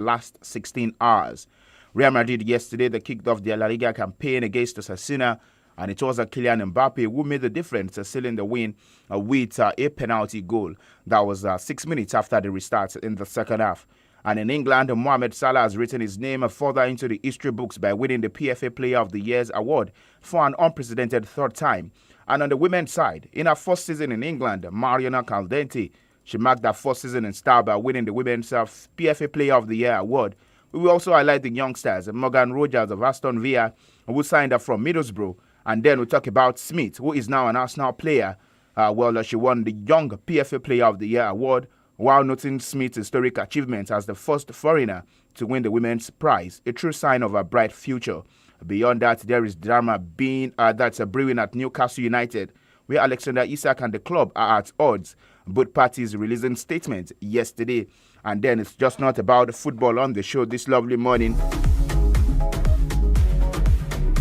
last 16 hours. Real Madrid yesterday, they kicked off their La Liga campaign against Osasuna, and it was Kylian Mbappe who made the difference, sealing the win with a penalty goal. That was 6 minutes after the restart in the second half. And in England, Mohamed Salah has written his name further into the history books by winning the PFA Player of the Year's award for an unprecedented third time. And on the women's side, in her first season in England, Mariana Caldente, she marked her first season in style by winning the Women's PFA Player of the Year award. We will also highlight the youngsters, Morgan Rogers of Aston Villa, who signed up from Middlesbrough. And then we'll talk about Smith, who is now an Arsenal player. She won the Young PFA Player of the Year award, while noting Smith's historic achievement as the first foreigner to win the women's prize, a true sign of a bright future. Beyond that, there is drama brewing at Newcastle United, where Alexander Isak and the club are at odds. Both parties releasing statements yesterday. And then it's just not about football on the show this lovely morning.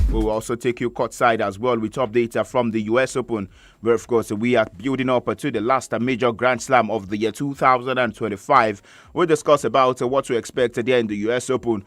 We will also take you courtside as well with updates from the US Open, where, of course, we are building up to the last major Grand Slam of the year 2025. We'll discuss about what to expect there in the US Open.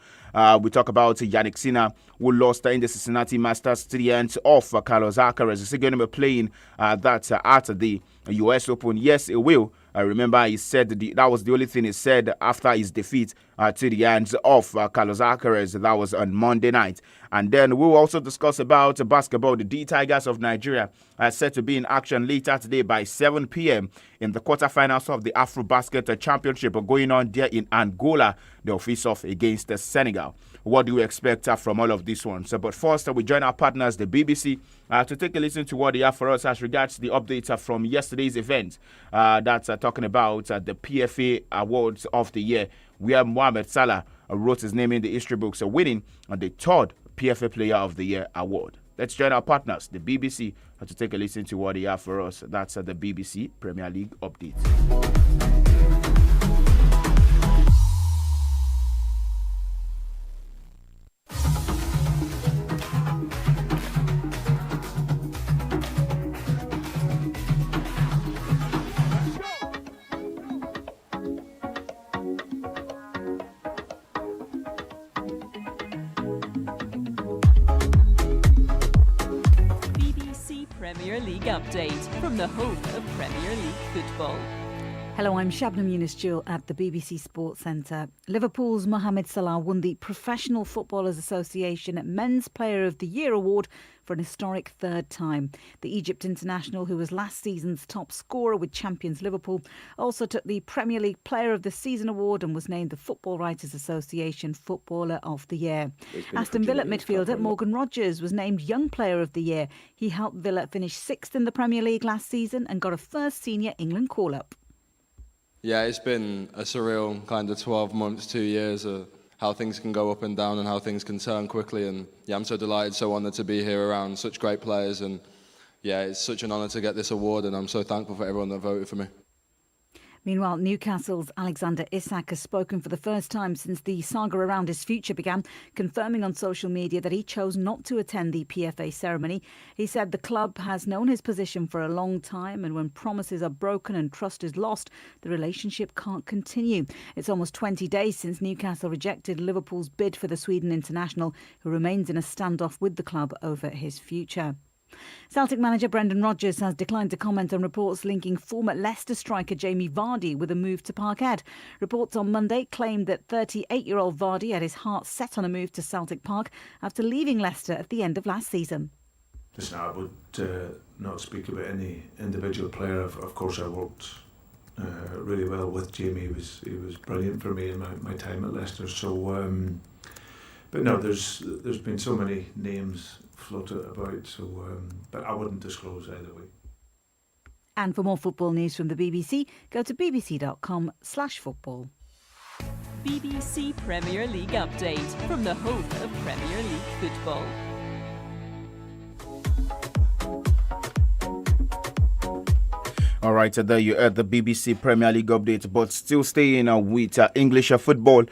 We talk about Jannik Sinner, who lost in the Cincinnati Masters to the hands of Carlos Alcaraz. Is he going to be playing at the US Open? Yes, he will. I remember he said that was the only thing he said after his defeat to the hands of Carlos Alcaraz. That was on Monday night. And then we'll also discuss about basketball. The D Tigers of Nigeria are set to be in action later today by 7 p.m. in the quarterfinals of the AfroBasket Championship going on there in Angola. They'll face off against Senegal. What do you expect from all of these ones? But first, we join our partners, the BBC, to take a listen to what they have for us as regards the updates from yesterday's event. That's talking about the PFA Awards of the year, where Mohamed Salah wrote his name in the history books, winning the third PFA Player of the Year award. Let's join our partners, the BBC, to take a listen to what they have for us. That's the BBC Premier League update. Premier League update from the home of Premier League football. Hello, I'm Shabnam Yunus-Jewell at the BBC Sports Centre. Liverpool's Mohamed Salah won the Professional Footballers Association Men's Player of the Year award for an historic third time. The Egypt international, who was last season's top scorer with champions Liverpool, also took the Premier League Player of the Season award and was named the Football Writers Association Footballer of the Year. Aston Villa midfielder Morgan Rogers was named Young Player of the Year. He helped Villa finish 6th in the Premier League last season and got a first senior England call-up. Yeah, it's been a surreal kind of 12 months, 2 years of how things can go up and down and how things can turn quickly. And yeah, I'm so delighted, so honoured to be here around such great players. And yeah, it's such an honour to get this award, and I'm so thankful for everyone that voted for me. Meanwhile, Newcastle's Alexander Isak has spoken for the first time since the saga around his future began, confirming on social media that he chose not to attend the PFA ceremony. He said the club has known his position for a long time, and when promises are broken and trust is lost, the relationship can't continue. It's almost 20 days since Newcastle rejected Liverpool's bid for the Sweden international, who remains in a standoff with the club over his future. Celtic manager Brendan Rodgers has declined to comment on reports linking former Leicester striker Jamie Vardy with a move to Parkhead. Reports on Monday claimed that 38-year-old Vardy had his heart set on a move to Celtic Park after leaving Leicester at the end of last season. Listen, I would not speak about any individual player. Of course, I worked really well with Jamie. He was brilliant for me in my time at Leicester. So, but no, there's been so many names floated about, so but I wouldn't disclose either way. And for more football news from the BBC, go to bbc.com/football. BBC Premier League update from the home of Premier League football. All right, there you heard the BBC Premier League update, but still staying with English football.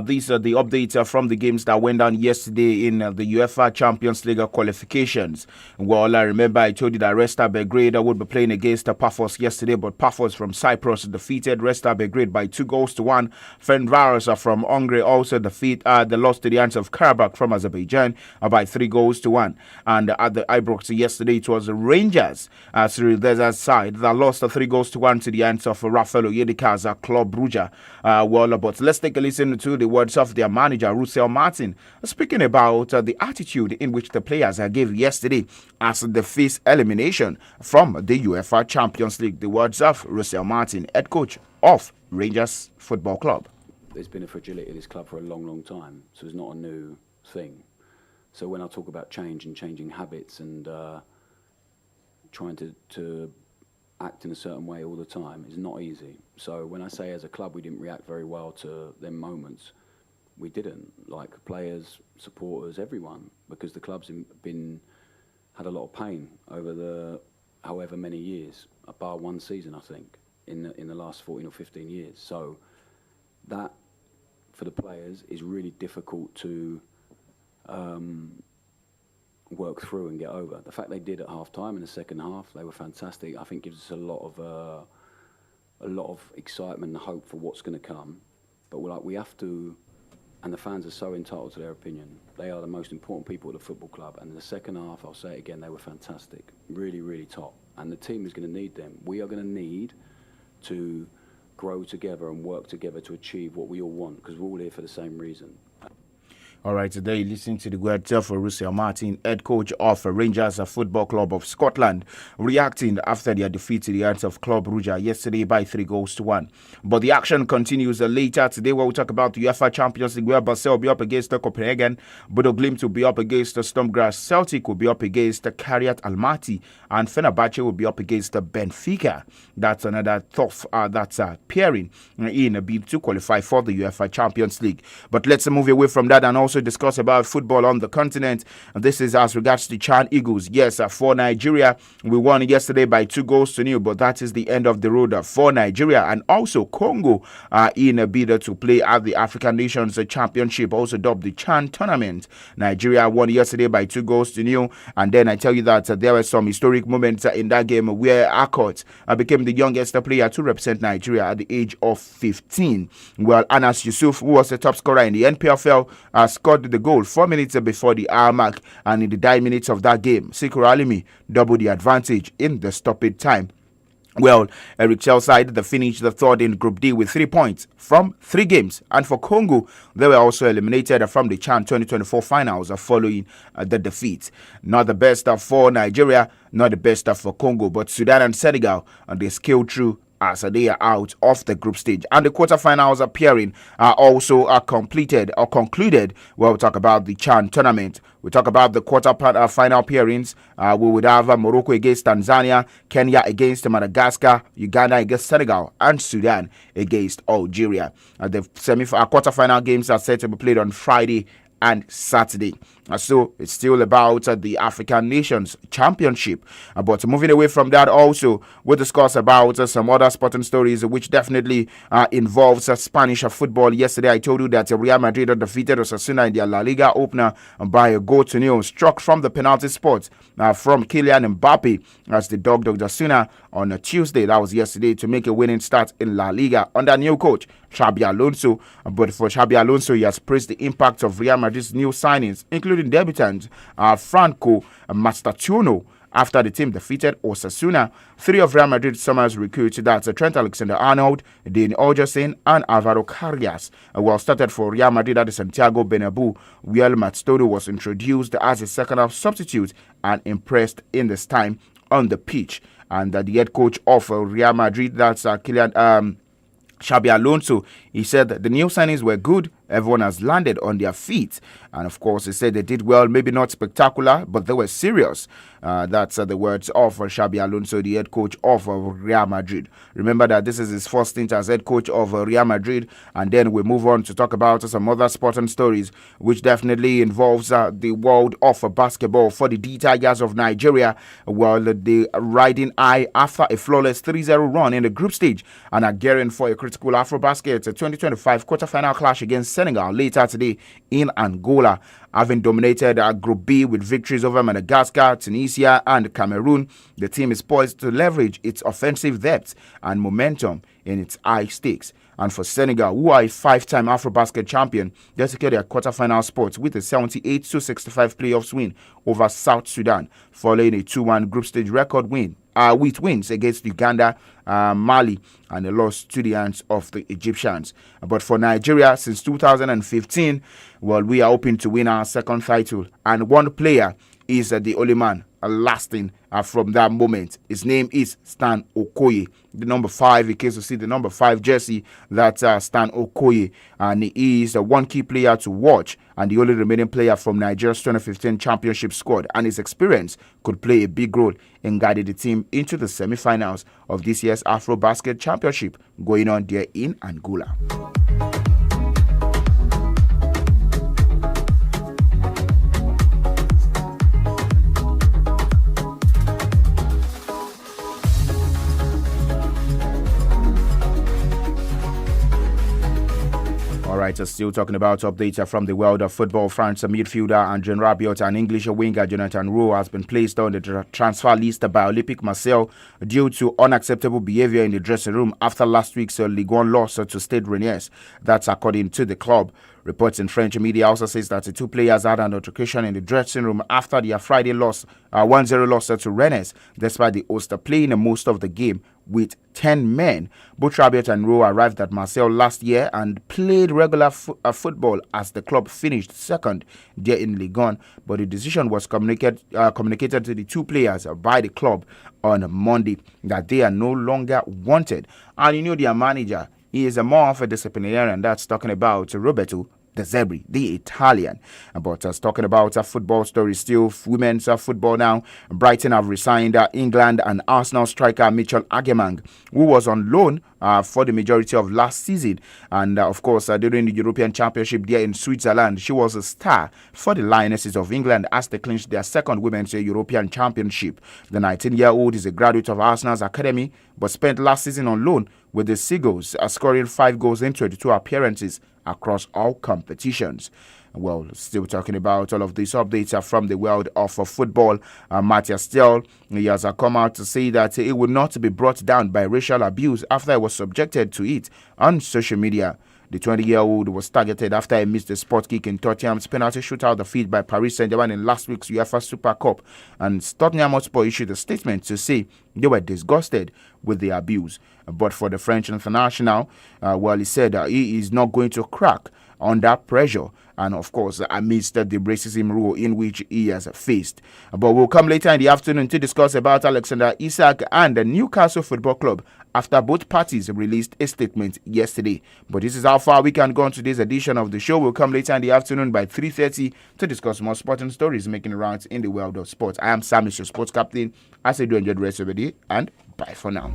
These are the updates from the games that went down yesterday in the UEFA Champions League qualifications. Well, I remember I told you that Red Star Belgrade would be playing against Paphos yesterday, but Paphos from Cyprus defeated Red Star Belgrade by 2-1. Ferencváros from Hungary also they lost to the hands of Karabakh from Azerbaijan by 3-1. And at the Ibrox yesterday, it was Rangers through the desert side that lost 3-1 to the hands of Rafael Onyedika's Club Brugge. But let's take a listen to the words of their manager, Russell Martin, speaking about the attitude in which the players gave yesterday as they face elimination from the UEFA Champions League. The words of Russell Martin, head coach of Rangers Football Club. There's been a fragility of this club for a long, long time, so it's not a new thing. So when I talk about change and changing habits and trying to act in a certain way all the time is not easy. So when I say as a club we didn't react very well to them moments, we didn't. Like players, supporters, everyone, because the club's had a lot of pain over the however many years, bar one season I think, in the last 14 or 15 years. So that for the players is really difficult to work through and get over. The fact they did at half time in the second half, they were fantastic. I think gives us a lot of excitement and hope for what's going to come. But we have to, and the fans are so entitled to their opinion. They are the most important people at the football club. And in the second half, I'll say it again, they were fantastic, really, really top. And the team is going to need them. We are going to need to grow together and work together to achieve what we all want, because we're all here for the same reason. All right, today listening to the words of Russell Martin, head coach of Rangers Football Club of Scotland, reacting after their defeat to the hands of Club Brugge yesterday by 3-1. But the action continues later today, where we'll talk about the UEFA Champions League, where Basel will be up against Copenhagen, Bodo Glimt will be up against Stormgrass, Celtic will be up against Kiryat Almaty, and Fenerbahce will be up against Benfica. That's another tough pairing in a bid to qualify for the UEFA Champions League. But let's move away from that and also discuss about football on the continent. And this is as regards to Chan Eagles. Yes, for Nigeria, we won yesterday by 2-0, but that is the end of the road for Nigeria. And also Congo in a bid to play at the African Nations Championship, also dubbed the Chan Tournament. Nigeria won yesterday by 2-0. And then I tell you that there were some historic moments in that game where Akot became the youngest player to represent Nigeria at the age of 15. Well, Anas Yusuf, who was the top scorer in the NPFL, scored the goal 4 minutes before the hour mark, and in the 9 minutes of that game, Sikur Alimi doubled the advantage in the stoppage time. Well, Eric Chelside, they finished the third in Group D with 3 points from 3 games. And for Congo, they were also eliminated from the Chan 2024 finals following the defeat. Not the best for Nigeria, not the best for Congo, but Sudan and Senegal, and they scaled through as they are out of the group stage. And the quarterfinals appearing are also concluded. We'll talk about the Chan tournament. We talk about the quarter-final pairings. We would have Morocco against Tanzania, Kenya against Madagascar, Uganda against Senegal, and Sudan against Algeria. The quarter-final games are set to be played on Friday and Saturday. So it's still about the African Nations Championship. But moving away from that, also we'll discuss about some other sporting stories which definitely involves Spanish football. Yesterday I told you that Real Madrid defeated Osasuna in their La Liga opener by a 0-0, struck from the penalty spot from Kylian Mbappe as the dog Osasuna on a Tuesday, that was yesterday, to make a winning start in La Liga under new coach Xabi Alonso. But for Xabi Alonso, he has praised the impact of Real Madrid's new signings, including debutant Franco Mastaciano, after the team defeated Osasuna. 3 of Real Madrid's summer's recruits, that's Trent Alexander-Arnold, Dean Olgerson, and Alvaro Carrias, well started for Real Madrid at the Santiago Bernabeu, where Matstodo was introduced as a second-half substitute and impressed in this time on the pitch. And the head coach of Real Madrid, that's Xabi Alonso, he said that the new signings were good, everyone has landed on their feet. And of course, he said they did well, maybe not spectacular, but they were serious. That's the words of Xabi Alonso, the head coach of Real Madrid. Remember that this is his first stint as head coach of Real Madrid. And then we move on to talk about some other sporting stories, which definitely involves the world of basketball for the D Tigers of Nigeria. Well, the riding high after a flawless 3-0 run in the group stage and are gearing for a critical AfroBasket 2025 quarterfinal clash against Senegal later today in Angola. Having dominated Group B with victories over Madagascar, Tunisia and Cameroon, the team is poised to leverage its offensive depth and momentum in its high stakes. And for Senegal, who are a 5-time AfroBasket champion, they secured their quarterfinal spot with a 78-65 playoffs win over South Sudan, following a 2-1 group stage record win with wins against Uganda, Mali, and a loss to the hands of the Egyptians. But for Nigeria, since 2015, well, we are hoping to win our second title, and one player is the only man lasting from that moment. His name is Stan Okoye, the number 5. In case you see the number 5 jersey, that's Stan Okoye, and he is one key player to watch and the only remaining player from Nigeria's 2015 championship squad, and his experience could play a big role in guiding the team into the semi-finals of this year's AfroBasket Championship going on there in Angola. Alright, so still talking about updates from the world of football. France midfielder André Rabiot and English winger Jonathan Rowe has been placed on the transfer list by Olympique Marseille due to unacceptable behavior in the dressing room after last week's Ligue 1 loss to Stade Rennais. That's according to the club. Reports in French media also says that the two players had an altercation in the dressing room after their Friday loss, 1-0 loss to Rennes, despite the host playing most of the game with 10 men. Both Rabiot and Rowe arrived at Marseille last year and played regular football as the club finished second there in Ligue 1, but the decision was communicated to the two players by the club on Monday that they are no longer wanted. And you know their manager, he is a more of a disciplinarian. That's talking about Roberto De Zerbi, the Italian. But talking about football story, still women's football now. Brighton have resigned England and Arsenal striker Mitchell Agermang, who was on loan for the majority of last season. And of course, during the European Championship there in Switzerland, she was a star for the Lionesses of England as they clinched their second Women's European Championship. The 19-year-old is a graduate of Arsenal's academy, but spent last season on loan with the Seagulls, scoring 5 goals in 22 appearances across all competitions. Well, still talking about all of these updates from the world of football. Matthias Tel, he has come out to say that he will not be brought down by racial abuse after he was subjected to it on social media. The 20-year-old was targeted after he missed a spot kick in Tottenham's penalty shootout defeat by Paris Saint-Germain in last week's UEFA Super Cup. And Tottenham Hotspur issued a statement to say they were disgusted with the abuse. But for the French international, he said he is not going to crack under pressure, and of course amidst the racism rule in which he has faced. But we'll come later in the afternoon to discuss about Alexander Isak and the Newcastle Football Club after both parties released a statement yesterday. But this is how far we can go on today's edition of the show. We'll come later in the afternoon by 3:30 to discuss more sporting stories making rounds in the world of sports. I am SAMIES, your sports captain. I say do enjoy the rest of the day, and bye for now.